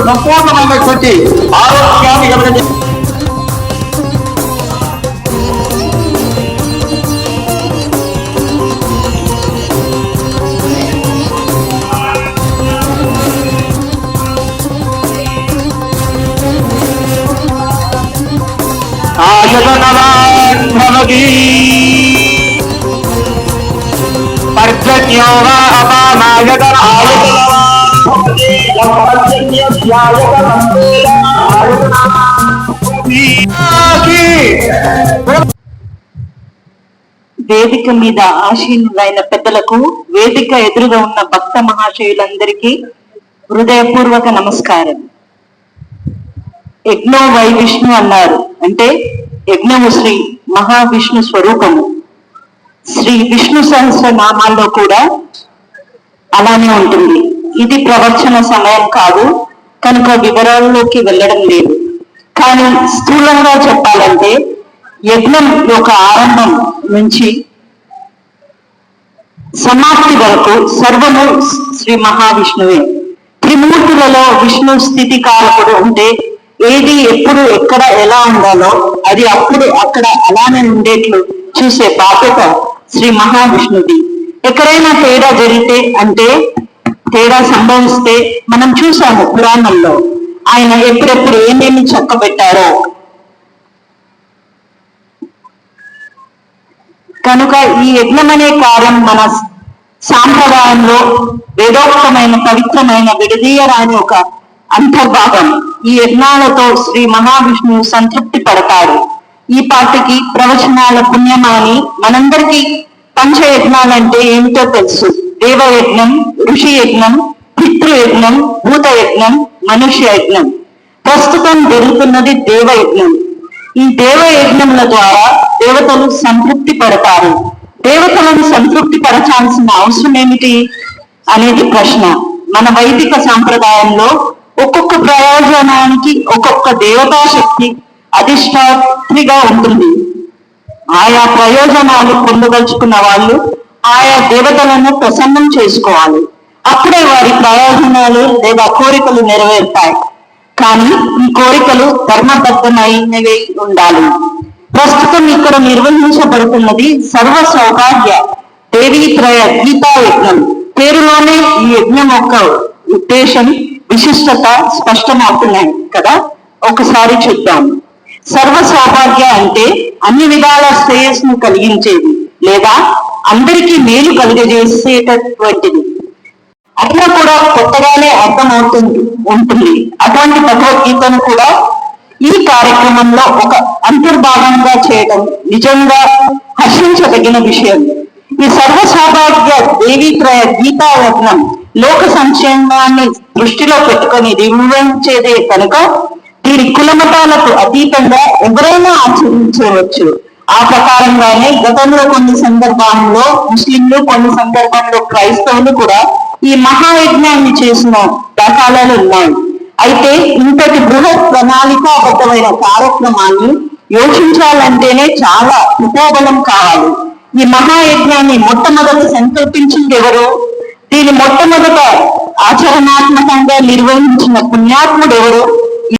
సంపూర్ణమైనటువంటి ఆరోగ్యాన్ని కలిగించే వేదిక మీద ఆశీనులైన పెద్దలకు, వేదిక ఎదురుగా ఉన్న భక్త మహాశయులందరికీ హృదయపూర్వక నమస్కారం. యజ్ఞో వై విష్ణు అన్నారు అంటే యజ్ఞము శ్రీ మహావిష్ణు స్వరూపము. శ్రీ విష్ణు సహస్ర నామాల్లో కూడా అలానే ఉంటుంది. ఇది ప్రవచన సమయం కాదు కనుక వివరాల్లోకి వెళ్ళడం లేదు. కానీ స్థూలంగా చెప్పాలంటే యజ్ఞం యొక్క ఆరంభం నుంచి సమాప్తి వరకు సర్వము శ్రీ మహావిష్ణువే. త్రిమూర్తులలో విష్ణు స్థితి కారకుడు ఉంటే ఏది ఎప్పుడు ఎక్కడ ఎలా ఉండాలో అది అప్పుడు అక్కడ అలానే ఉండేట్లు చూసే బాధ్యత శ్రీ మహావిష్ణుది. ఎక్కడైనా తేడా జరిగితే అంటే తేడా సంభవిస్తే మనం చూసాము పురాణంలో ఆయన ఎప్పుడెప్పుడు ఏమేమి చక్కబెట్టారో. కనుక ఈ యజ్ఞం అనే కార్యం మన సాంప్రదాయంలో వేదోక్తమైన పవిత్రమైన విడదీయరాని ఒక అంతర్భాగం. ఈ యజ్ఞాలతో శ్రీ మహావిష్ణువు సంతృప్తి పడతాడు. ఈ పాటికి ప్రవచనాల పుణ్యమాని మనందరికీ పంచయజ్ఞాలంటే ఏమిటో తెలుసు. దేవయజ్ఞం, ఋషి యజ్ఞం, పితృయజ్ఞం, భూతయజ్ఞం, మనుష్య యజ్ఞం. ప్రస్తుతం జరుగుతున్నది దేవయజ్ఞం. ఈ దేవయజ్ఞముల ద్వారా దేవతలు సంతృప్తి పడతారు. దేవతలను సంతృప్తి పరచాల్సిన అవసరం ఏమిటి అనేది ప్రశ్న. మన వైదిక సాంప్రదాయంలో ఒక్కొక్క ప్రయోజనానికి ఒక్కొక్క దేవతా శక్తి అధిష్టాత్రిగా ఉంటుంది. ఆయా ప్రయోజనాలు పొందదలుచుకున్న వాళ్ళు ఆయా దేవతలను ప్రసన్నం చేసుకోవాలి. అప్పుడే వారి ప్రయోజనాలు లేదా కోరికలు నెరవేరుతాయి. కానీ ఈ కోరికలు ధర్మబద్ధమైనవి ఉండాలి. ప్రస్తుతం ఇక్కడ నిర్వహించబడుతున్నది సర్వ సౌభాగ్య దేవీత్రయ గీతా యజ్ఞం. పేరులోనే ఈ యజ్ఞం యొక్క ఉద్దేశం, విశిష్టత స్పష్టమవుతున్నాయి కదా. ఒకసారి చూద్దాం. సర్వ సౌభాగ్య అంటే అన్ని విధాల శ్రేయస్సును కలిగించేది లేదా అందరికీ మేలు కలిగజేసేటటువంటిది. అట్లా కూడా కొత్తగానే ఉంటుంది. అటువంటి భగవద్గీతను కూడా ఈ కార్యక్రమంలో ఒక అంతర్భాగంగా చేయడం నిజంగా హర్షించదగిన విషయం. ఈ సర్వ సౌభాగ్య దేవీత్రయ గీతా యజ్ఞం లోక సంక్షేమాన్ని దృష్టిలో పెట్టుకొని నిర్వహించేదే కనుక దీని కులమతాలకు అతీతంగా ఎవరైనా ఆచరించవచ్చు. ఆ ప్రకారంగానే గతంలో కొన్ని సందర్భాల్లో ముస్లింలు, కొన్ని సందర్భాల్లో క్రైస్తవులు కూడా ఈ మహాయజ్ఞాన్ని చేసిన దాఖలాలు ఉన్నాయి. అయితే ఇంతటి బృహత్ ప్రణాళికాబద్ధమైన కార్యక్రమాన్ని యోచించాలంటేనే చాలా ఉపబలం కావాలి. ఈ మహాయజ్ఞాన్ని మొట్టమొదట సంకల్పించింది ఎవరు? దీని మొట్టమొదట ఆచరణాత్మకంగా నిర్వహించిన పుణ్యాత్ముడు ఎవరు?